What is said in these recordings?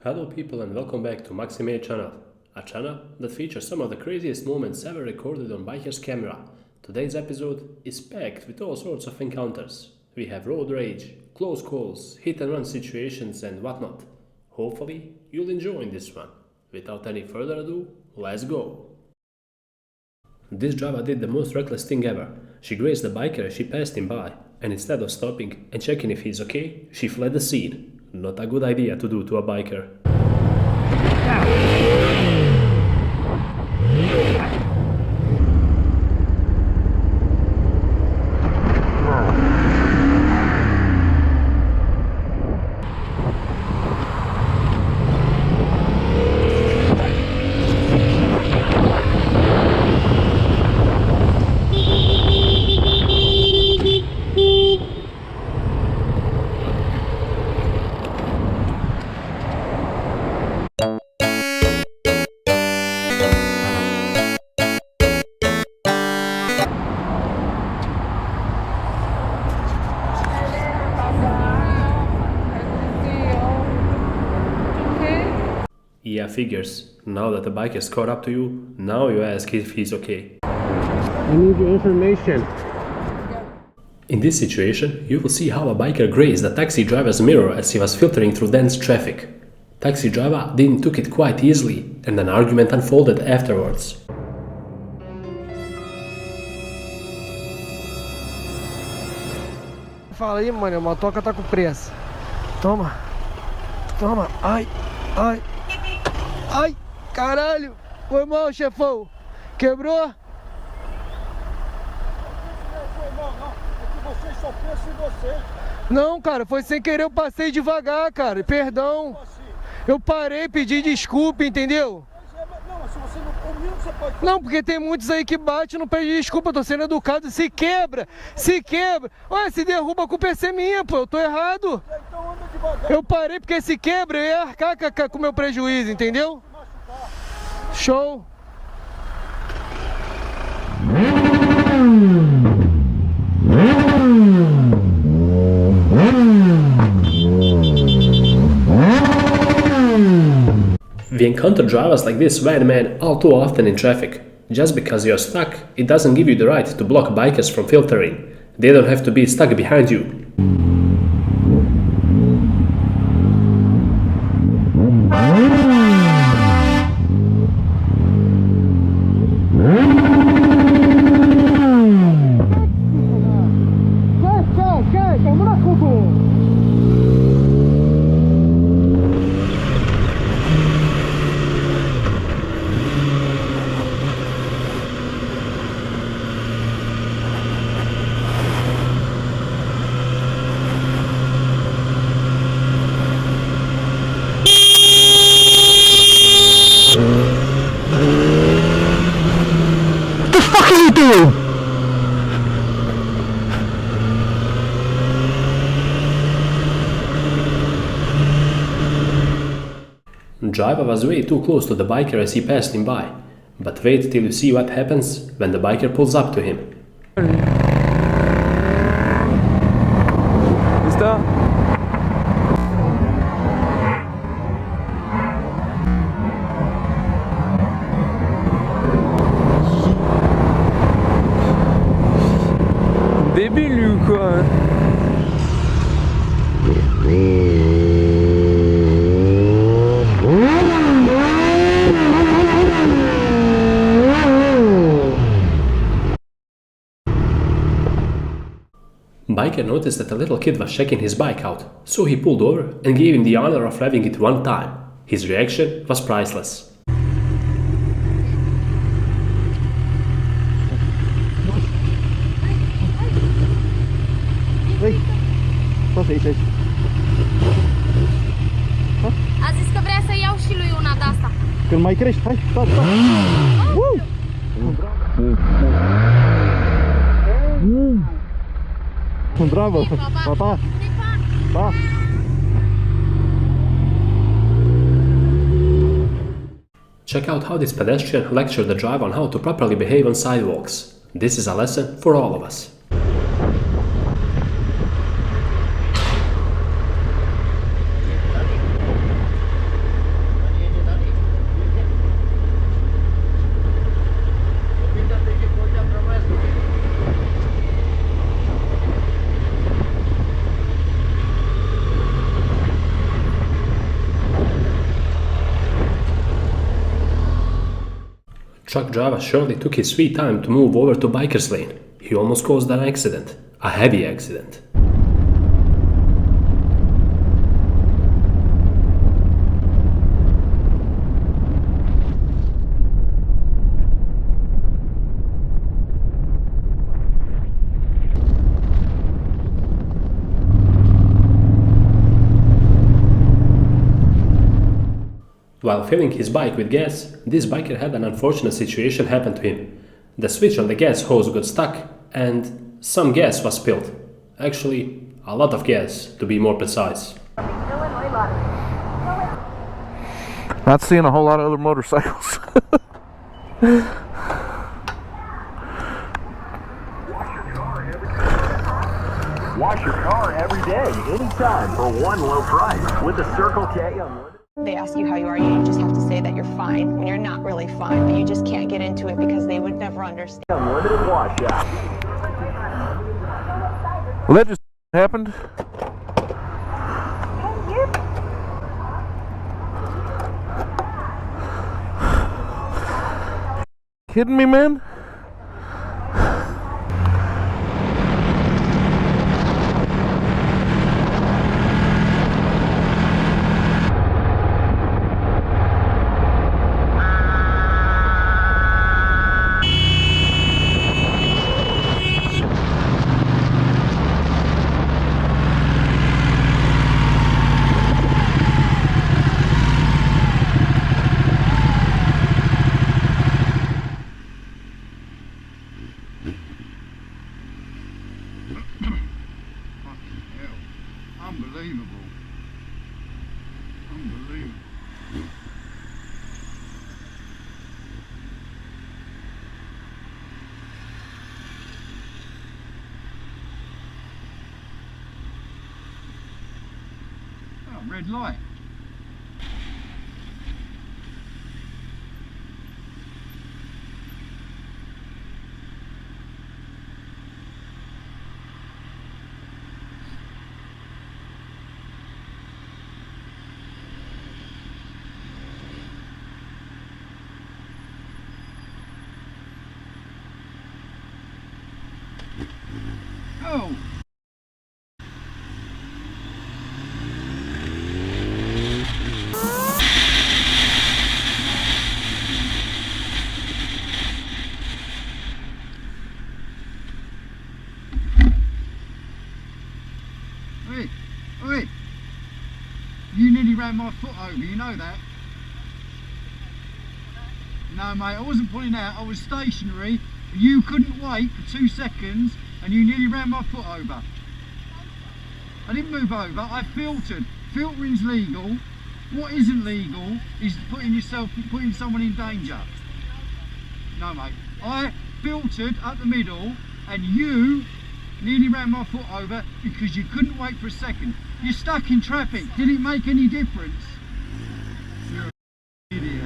Hello people and welcome back to Maxi channel, a channel that features some of the craziest moments ever recorded on bikers' camera. Today's episode is packed with all sorts of encounters. We have road rage, close calls, hit and run situations and whatnot. Hopefully you'll enjoy this one. Without any further ado, let's go! This driver did the most reckless thing ever. She grazed the biker as she passed him by, and instead of stopping and checking if he's okay, she fled the scene. Not a good idea to do to a biker. Yeah, figures. Now that the bike has caught up to you, now you ask if he's okay. I need your information. In this situation, you will see how a biker grazed the taxi driver's mirror as he was filtering through dense traffic. Taxi driver didn't took it quite easily, and an argument unfolded afterwards. Fala aí, mano, a motoca tá com pressa. Toma. Toma. Ai. Ai. Ai, caralho! Foi mal, chefão! Quebrou? Não, é que vocês só pensam em vocês. Não, cara, foi sem querer, eu passei devagar, cara, perdão. Eu parei, pedi desculpa, entendeu? Não, mas se você não comigo, você pode... Não, porque tem muitos aí que batem, não pede desculpa, eu tô sendo educado, se quebra! Olha, se derruba, a culpa é minha, pô, eu tô errado. Então anda devagar. Eu parei porque se quebra, eu ia arcar com o meu prejuízo, entendeu? Show! We encounter drivers like this van man all too often in traffic. Just because you're stuck, it doesn't give you the right to block bikers from filtering. They don't have to be stuck behind you. Driver was way too close to the biker as he passed him by, but wait till you see what happens when the biker pulls up to him. Está? Débile quoi. Biker noticed that a little kid was checking his bike out, so he pulled over and gave him the honor of revving it one time. His reaction was priceless. A zis că vrea să iau și lui una de asta. Când mai crești, hai, stop. Bravo! Pa! Pa! Check out how this pedestrian lectured the driver on how to properly behave on sidewalks. This is a lesson for all of us. Truck driver surely took his sweet time to move over to biker's lane. He almost caused an accident. A heavy accident. While filling his bike with gas, this biker had an unfortunate situation happen to him. The switch on the gas hose got stuck and some gas was spilled. Actually, a lot of gas, to be more precise. Not seeing a whole lot of other motorcycles. Wash your car every day, anytime, for one low price with the Circle K Unlimited. They ask you how you are, you just have to say that you're fine when you're not really fine, but you just can't get into it because they would never understand. Unlimited washout. Well, that just happened. Kidding me, man? Unbelievable. Unbelievable. Oh, red light. Oh! Oi! Oi! You nearly ran my foot over, you know that? No mate, I wasn't pulling out, I was stationary. You couldn't wait for 2 seconds and you nearly ran my foot over. I didn't move over, I filtered. Filtering's legal. What isn't legal is putting someone in danger. No mate, I filtered up the middle and you nearly ran my foot over because you couldn't wait for a second. You're stuck in traffic, did it make any difference? You're an idiot.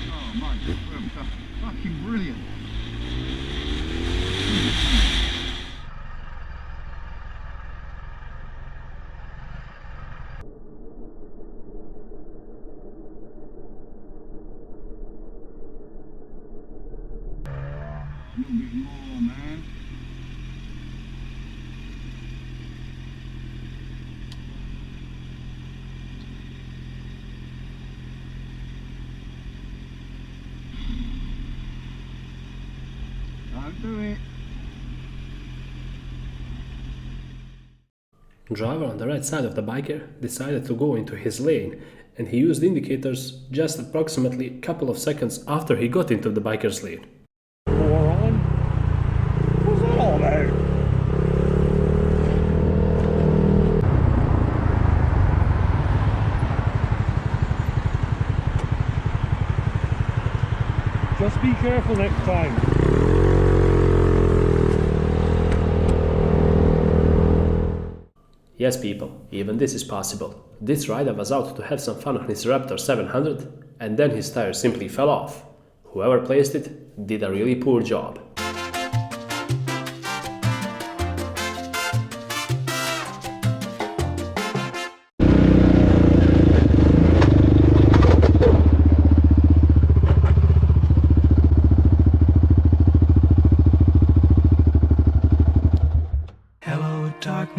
Oh mate, well, fucking brilliant. A little bit more, man. Don't do it. Driver on the right side of the biker decided to go into his lane, and he used indicators just approximately a couple of seconds after he got into the biker's lane. Moron. What's that all about? Just be careful next time. Yes people, even this is possible. This rider was out to have some fun on his Raptor 700 and then his tire simply fell off. Whoever placed it did a really poor job.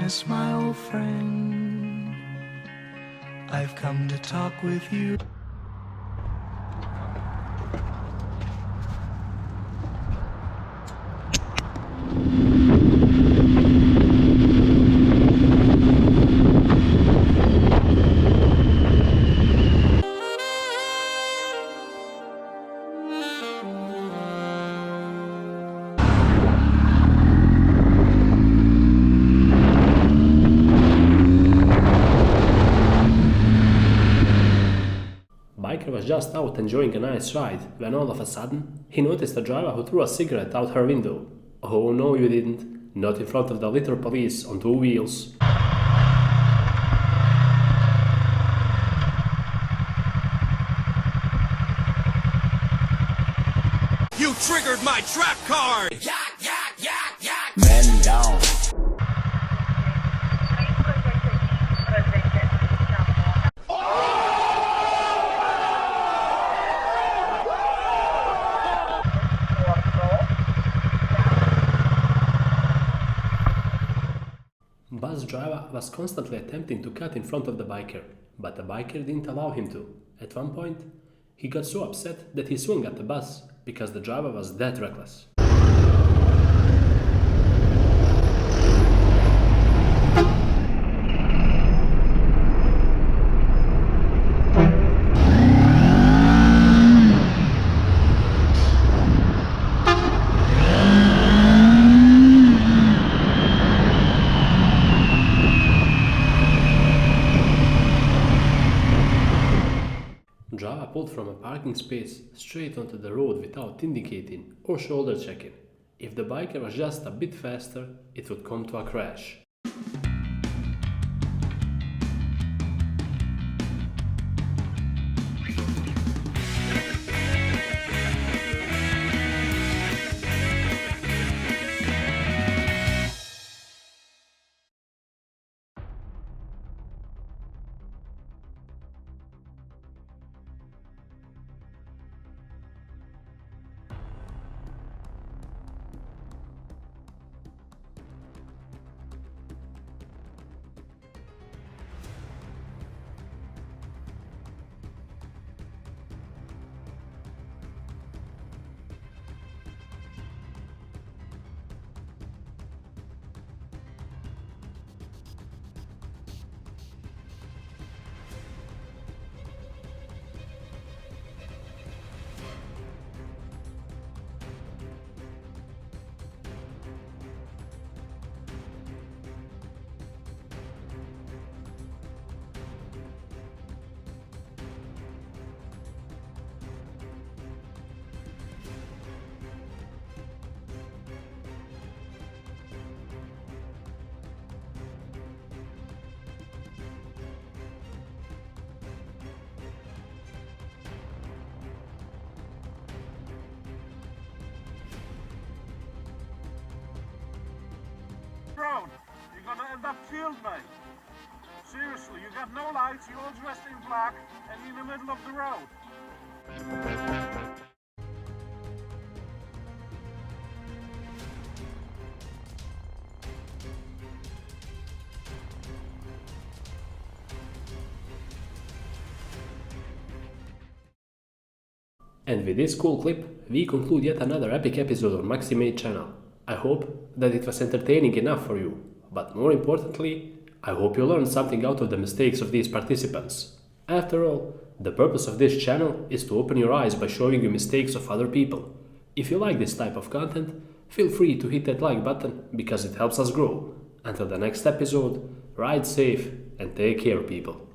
darkness, my old friend. I've come to talk with you. Biker was just out enjoying a nice ride when all of a sudden he noticed a driver who threw a cigarette out her window. Oh no, you didn't. Not in front of the litter police on 2 wheels. You triggered my trap card! Men down. Bus driver was constantly attempting to cut in front of the biker, but the biker didn't allow him to. At one point, he got so upset that he swung at the bus because the driver was that reckless. Driver pulled from a parking space straight onto the road without indicating or shoulder checking. If the biker was just a bit faster, it would come to a crash. Road. You're gonna end up killed, mate. Seriously, you got no lights, you're all dressed in black, and you're in the middle of the road. And with this cool clip, we conclude yet another epic episode on Maxi channel. I hope that it was entertaining enough for you, but more importantly, I hope you learned something out of the mistakes of these participants. After all, the purpose of this channel is to open your eyes by showing you mistakes of other people. If you like this type of content, feel free to hit that like button because it helps us grow. Until the next episode, ride safe and take care, people.